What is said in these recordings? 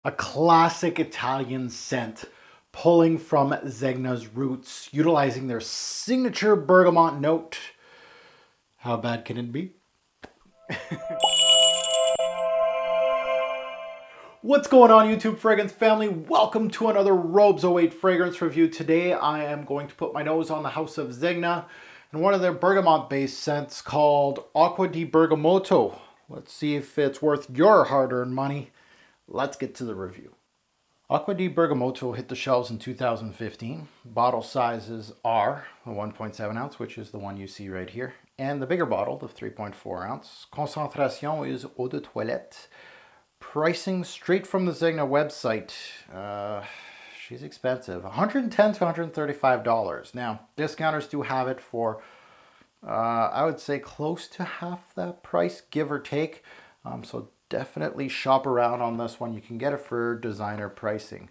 A classic Italian scent, pulling from Zegna's roots, utilizing their signature bergamot note. How bad can it be? What's going on, YouTube fragrance family? Welcome to another Robes 08 fragrance review. Today I am going to put my nose on the house of Zegna and one of their bergamot based scents called Acqua Di Bergamotto. Let's see if it's worth your hard-earned money. Let's get to the review. Acqua Di Bergamotto hit the shelves in 2015. Bottle sizes are a 1.7 ounce, which is the one you see right here, and the bigger bottle, the 3.4 ounce. Concentration is eau de toilette. Pricing straight from the Zegna website. She's expensive, $110 to $135. Now, discounters do have it for, I would say, close to half that price, give or take. So definitely shop around on this one. You can get it for designer pricing.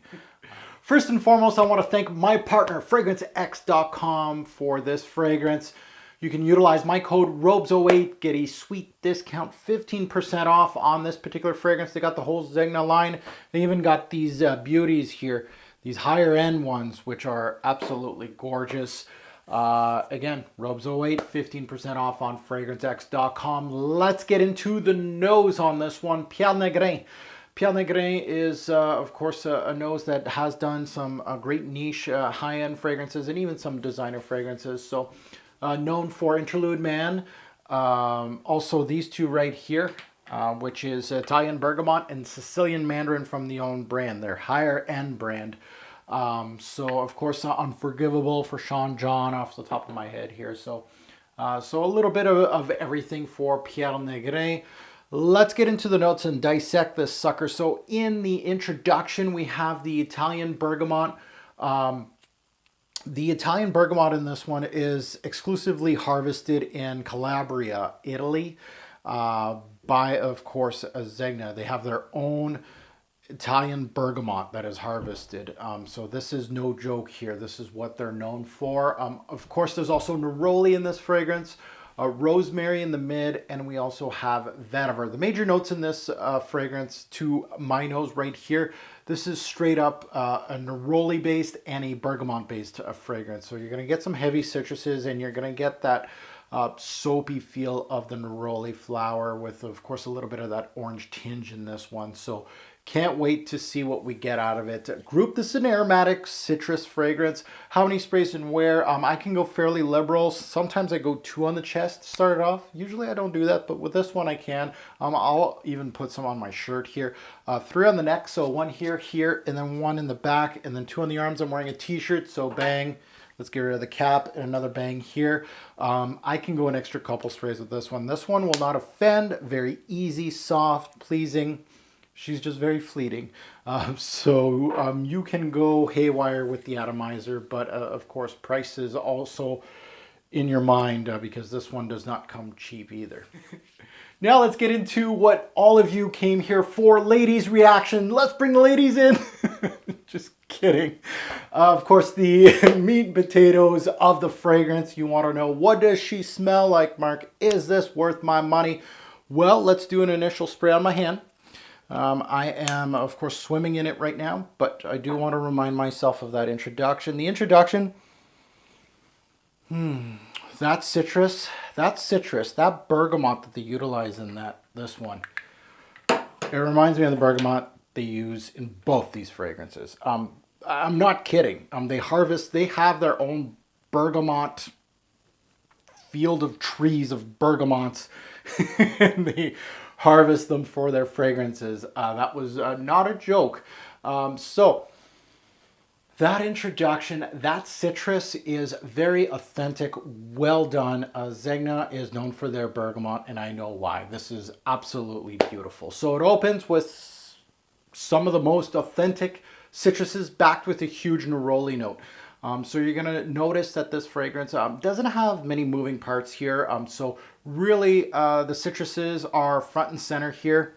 First and foremost, I want to thank my partner, FragranceX.com, for this fragrance. You can utilize my code ROBES08, get a sweet discount, 15% off on this particular fragrance. They got the whole Zegna line. They even got these beauties here, these higher end ones, which are absolutely gorgeous. Again, Robes08, 15% off on FragranceX.com. Let's get into the nose on this one. Pierre Negrin. Pierre Negrin is, of course, a nose that has done some great niche high-end fragrances and even some designer fragrances. So, known for Interlude Man. Also, these two right here, which is Italian Bergamot and Sicilian Mandarin from the own brand, their higher-end brand. So of course, Unforgivable for Sean John off the top of my head here. So a little bit of everything for Pierre Negrin. Let's get into the notes and dissect this sucker. So in the introduction, we have the Italian Bergamot. The Italian Bergamot in this one is exclusively harvested in Calabria, Italy, by, of course, Zegna. They have their own Italian bergamot that is harvested. So this is no joke here. This is what they're known for. Of course, there's also neroli in this fragrance, rosemary in the mid, and we also have vetiver. The major notes in this fragrance, to my nose right here, this is straight up a neroli based and a bergamot based fragrance. So you're going to get some heavy citruses and you're going to get that soapy feel of the neroli flower with, of course, a little bit of that orange tinge in this one. So can't wait to see what we get out of it. Group this in aromatic citrus fragrance. How many sprays and where? I can go fairly liberal. Sometimes I go 2 on the chest to start it off. Usually I don't do that, but with this one I can. I'll even put some on my shirt here. 3 on the neck, so 1 here, here, and then 1 in the back, and then 2 on the arms. I'm wearing a t-shirt, so bang. Let's get rid of the cap and another bang here. I can go an extra couple sprays with this one. This one will not offend. Very easy, soft, pleasing. She's just very fleeting. You can go haywire with the atomizer, but of course price is also in your mind because this one does not come cheap either. Now let's get into what all of you came here for, ladies reaction. Let's bring the ladies in. Just kidding. Of course, the meat and potatoes of the fragrance. You want to know, what does she smell like, Mark? Is this worth my money? Well, let's do an initial spray on my hand. I am, of course, swimming in it right now, but I do want to remind myself of that introduction. The introduction, that citrus, that bergamot that they utilize in this one. It reminds me of the bergamot they use in both these fragrances. I'm not kidding. They have their own bergamot field of trees of bergamots, and they harvest them for their fragrances. That was not a joke. So that introduction, that citrus is very authentic, well done. Zegna is known for their bergamot, and I know why. This is absolutely beautiful. So it opens with some of the most authentic citruses backed with a huge neroli note. So you're going to notice that this fragrance doesn't have many moving parts here. So really the citruses are front and center here.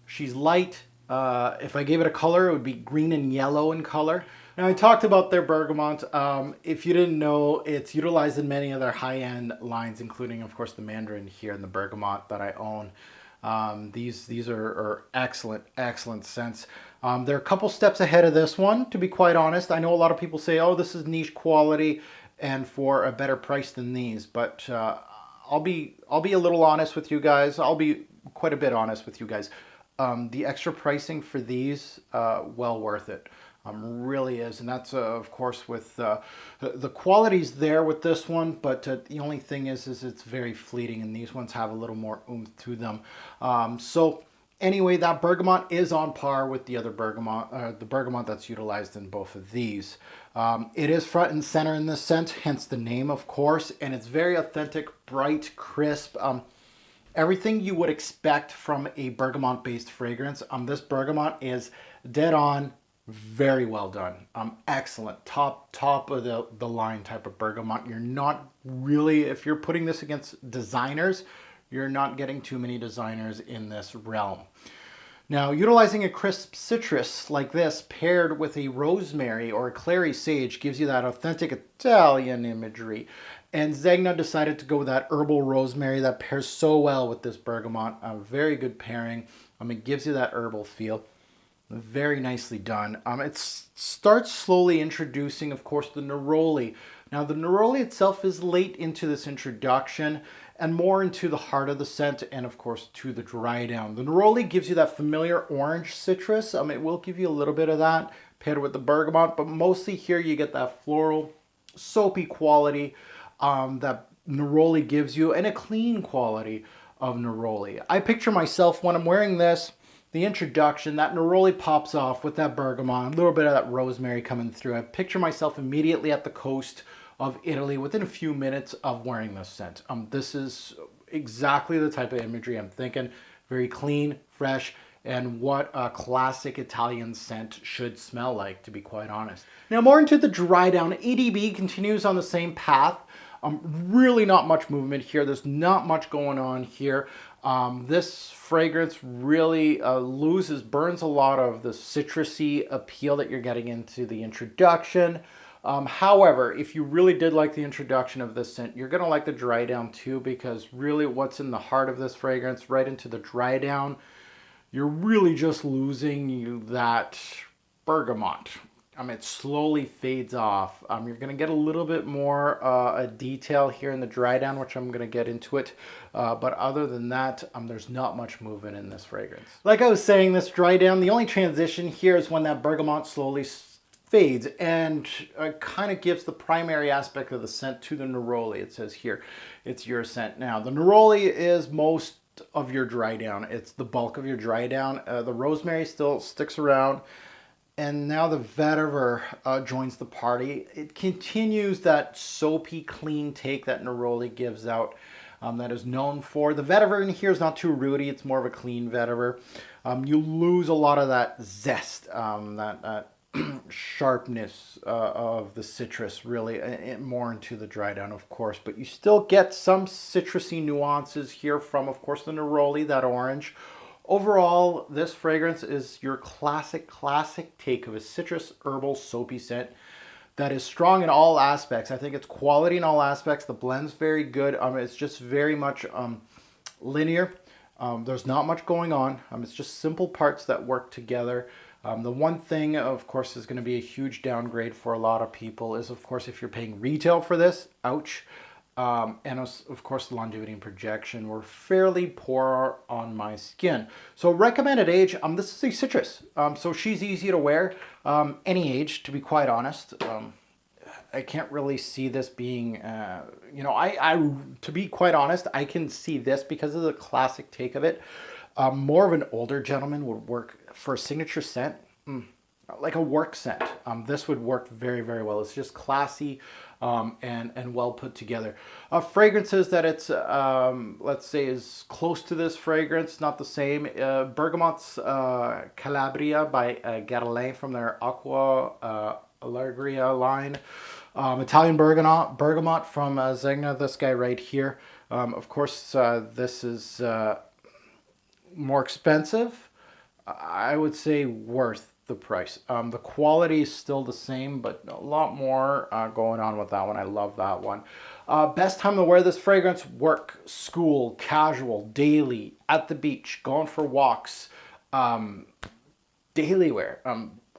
She's light. If I gave it a color, it would be green and yellow in color. Now I talked about their bergamot. If you didn't know, it's utilized in many of their high-end lines, including, of course, the Mandarin here and the bergamot that I own. These are excellent, excellent scents. They're a couple steps ahead of this one, to be quite honest. I know a lot of people say, oh, this is niche quality and for a better price than these, but I'll be a little honest with you guys. I'll be quite a bit honest with you guys. The extra pricing for these, well worth it. Really is, and that's of course with the quality's there with this one, but the only thing is it's very fleeting, and these ones have a little more oomph to them. So anyway, that bergamot is on par with the other bergamot, the bergamot that's utilized in both of these. It is front and center in this scent, hence the name, of course, and it's very authentic, bright, crisp. Everything you would expect from a bergamot-based fragrance. This bergamot is dead on, very well done. Excellent, top of the line type of bergamot. You're not really, if you're putting this against designers, you're not getting too many designers in this realm. Now, utilizing a crisp citrus like this paired with a rosemary or a clary sage gives you that authentic Italian imagery. And Zegna decided to go with that herbal rosemary that pairs so well with this bergamot. A very good pairing. It gives you that herbal feel. Very nicely done. It starts slowly introducing, of course, the neroli. Now, the neroli itself is late into this introduction and more into the heart of the scent and, of course, to the dry down. The neroli gives you that familiar orange citrus. It will give you a little bit of that paired with the bergamot, but mostly here you get that floral, soapy quality that neroli gives you, and a clean quality of neroli. I picture myself when I'm wearing this, the introduction, that neroli pops off with that bergamot, a little bit of that rosemary coming through. I picture myself immediately at the coast of Italy within a few minutes of wearing this scent. This is exactly the type of imagery I'm thinking. Very clean, fresh, and what a classic Italian scent should smell like, to be quite honest. Now, more into the dry down. ADB continues on the same path. Really not much movement here. There's not much going on here. This fragrance really burns a lot of the citrusy appeal that you're getting into the introduction. However, if you really did like the introduction of this scent, you're going to like the dry down too, because really what's in the heart of this fragrance, right into the dry down, you're really just losing that bergamot. It slowly fades off. You're going to get a little bit more detail here in the dry down, which I'm going to get into it. But other than that, there's not much movement in this fragrance. Like I was saying, this dry down, the only transition here is when that bergamot slowly fades and kind of gives the primary aspect of the scent to the neroli. It says here, it's your scent now. The neroli is most of your dry down. It's the bulk of your dry down. The rosemary still sticks around. And now the vetiver joins the party. It continues that soapy, clean take that Neroli gives out that is known for. The vetiver in here is not too rooty. It's more of a clean vetiver. You lose a lot of that zest, that sharpness of the citrus, really, more into the dry down, of course. But you still get some citrusy nuances here from, of course, the Neroli, that orange. Overall, this fragrance is your classic take of a citrus, herbal, soapy scent that is strong in all aspects. I think it's quality in all aspects. The blend's very good. It's just very much linear. There's not much going on. It's just simple parts that work together. The one thing, of course, is going to be a huge downgrade for a lot of people is, of course, if you're paying retail for this, ouch. And of course, the longevity and projection were fairly poor on my skin. So recommended age, this is a citrus. So she's easy to wear, any age, to be quite honest. I can't really see this being, to be quite honest, I can see this because of the classic take of it. More of an older gentleman would work for a signature scent, like a work scent. This would work very, very well. It's just classy and well put together. Fragrances that it's, let's say, is close to this fragrance, not the same. Bergamot's Calabria by Guerlain from their Acqua Allegria line. Italian bergamot from Zegna, this guy right here. Of course, this is more expensive. I would say worth the price. The quality is still the same, but a lot more going on with that one. I love that one. Best time to wear this fragrance: work, school, casual, daily, at the beach, going for walks, daily wear,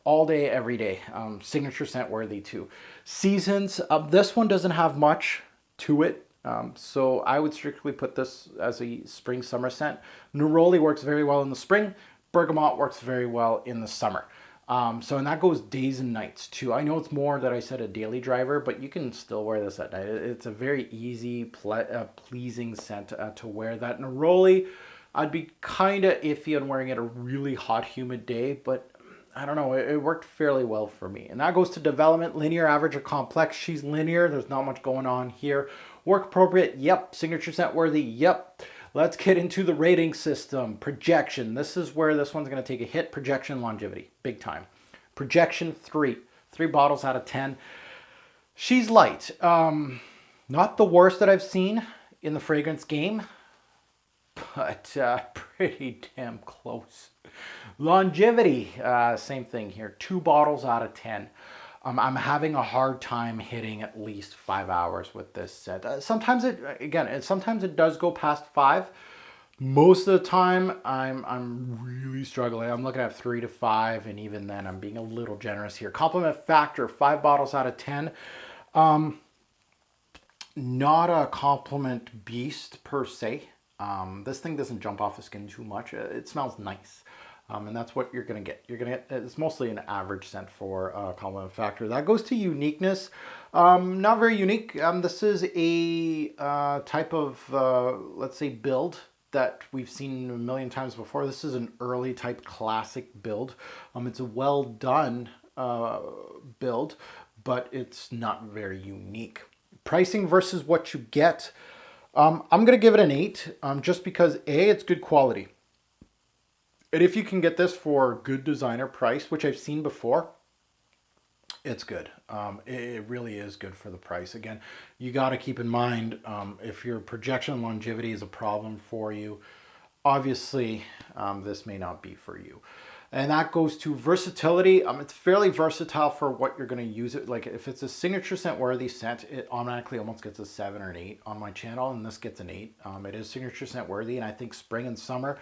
all day, every day. Signature scent worthy too. Seasons, this one doesn't have much to it. So I would strictly put this as a spring summer scent. Neroli works very well in the spring. Bergamot works very well in the summer. And that goes days and nights too. I know it's more that I said a daily driver, but you can still wear this at night. It's a very easy, pleasing scent to wear. That Neroli, I'd be kind of iffy on wearing it a really hot, humid day, but I don't know, it worked fairly well for me. And that goes to development: linear, average, or complex. She's linear. There's not much going on here. Work appropriate. Yep. Signature scent worthy. Yep. Let's get into the rating system. Projection. This is where this one's going to take a hit. Projection, longevity. Big time. Projection 3. 3 bottles out of 10. She's light. Not the worst that I've seen in the fragrance game, but pretty damn close. Longevity. Same thing here. 2 bottles out of 10. I'm having a hard time hitting at least 5 hours with this set. Sometimes it does go past 5. Most of the time, I'm really struggling. I'm looking at 3 to 5, and even then, I'm being a little generous here. Compliment factor: 5 bottles out of 10. Not a compliment beast per se. This thing doesn't jump off the skin too much. It smells nice. And that's what you're going to get. You're going to get, it's mostly an average scent for compliment factor. That goes to uniqueness. Not very unique. This is a type of, let's say, build that we've seen a million times before. This is an early type classic build. It's a well done build, but it's not very unique. Pricing versus what you get. I'm going to give it an 8, just because A, it's good quality. And if you can get this for good designer price, which I've seen before, it's good. It really is good for the price. Again, you got to keep in mind, if your projection longevity is a problem for you, obviously this may not be for you. And that goes to versatility. It's fairly versatile for what you're going to use it. Like if it's a signature scent worthy scent, it automatically almost gets a 7 or an 8 on my channel, and this gets an 8. It is signature scent worthy, and I think spring and summer,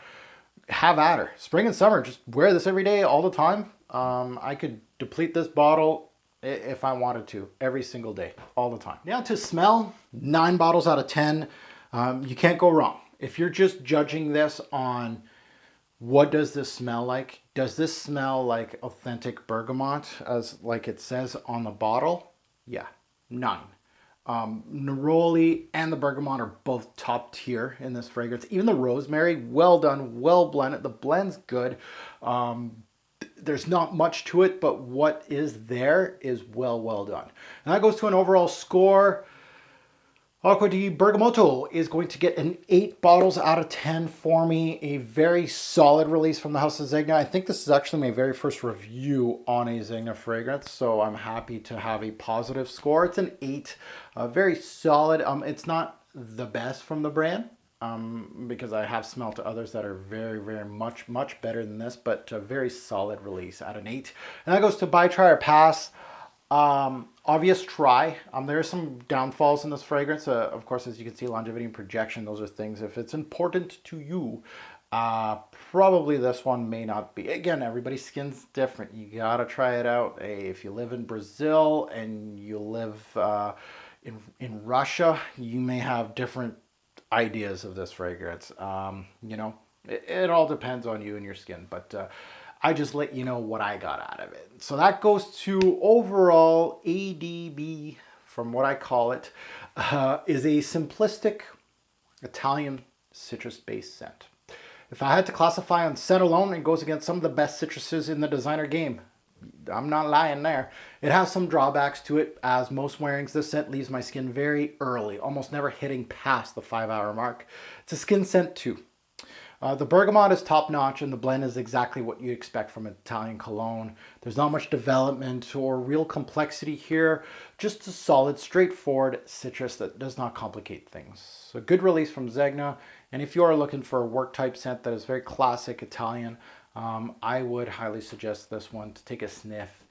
have at her. Spring and summer, just wear this every day, all the time. I could deplete this bottle if I wanted to, every single day, all the time. Now to smell, 9 bottles out of 10. You can't go wrong. If you're just judging this on what does this smell like, does this smell like authentic bergamot as like it says on the bottle? Yeah, 9. Neroli and the bergamot are both top tier in this fragrance. Even the rosemary, well done, well blended. The blend's good. There's not much to it, but what is there is well done. And that goes to an overall score. Acqua Di Bergamotto is going to get an 8 bottles out of 10 for me. A very solid release from the House of Zegna. I think this is actually my very first review on a Zegna fragrance, so I'm happy to have a positive score. It's an 8. Very solid. It's not the best from the brand, because I have smelled others that are very much better than this, but a very solid release at an 8. And that goes to buy, try, or pass. Obvious try. There are some downfalls in this fragrance. Of course, as you can see, longevity and projection, those are things, if it's important to you, probably this one may not be. Again, everybody's skin's different. You gotta try it out. If you live in Brazil and you live in Russia, you may have different ideas of this fragrance. You know, it all depends on you and your skin, but I just let you know what I got out of it. So that goes to overall ADB, from what I call it, is a simplistic Italian citrus-based scent. If I had to classify on scent alone, it goes against some of the best citruses in the designer game. I'm not lying there. It has some drawbacks to it, as most wearings. This scent leaves my skin very early, almost never hitting past the 5-hour mark. It's a skin scent too. The bergamot is top notch, and the blend is exactly what you expect from an Italian cologne. There's not much development or real complexity here, just a solid, straightforward citrus that does not complicate things. A good release from Zegna, and if you are looking for a work type scent that is very classic Italian, I would highly suggest this one, to take a sniff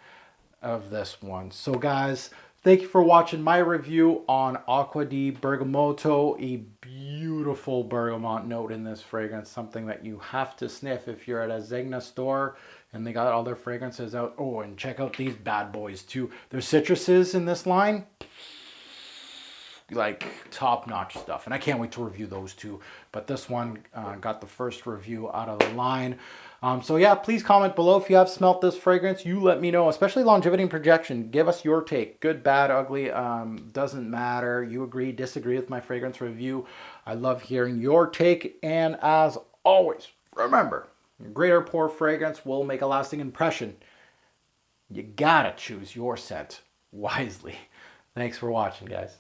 of this one. So guys, Thank you for watching my review on Acqua Di Bergamotto, a beautiful bergamot note in this fragrance, something that you have to sniff if you're at a Zegna store and they got all their fragrances out. Oh, and check out these bad boys too. Their citruses in this line, like top-notch stuff, and I can't wait to review those two. But this one got the first review out of the line. So yeah, please comment below if you have smelt this fragrance. You let me know, especially longevity and projection. Give us your take, good, bad, ugly, doesn't matter. You agree, disagree with my fragrance review. I love hearing your take, and as always, remember, great or poor fragrance will make a lasting impression. You gotta choose your scent wisely. Thanks for watching, guys.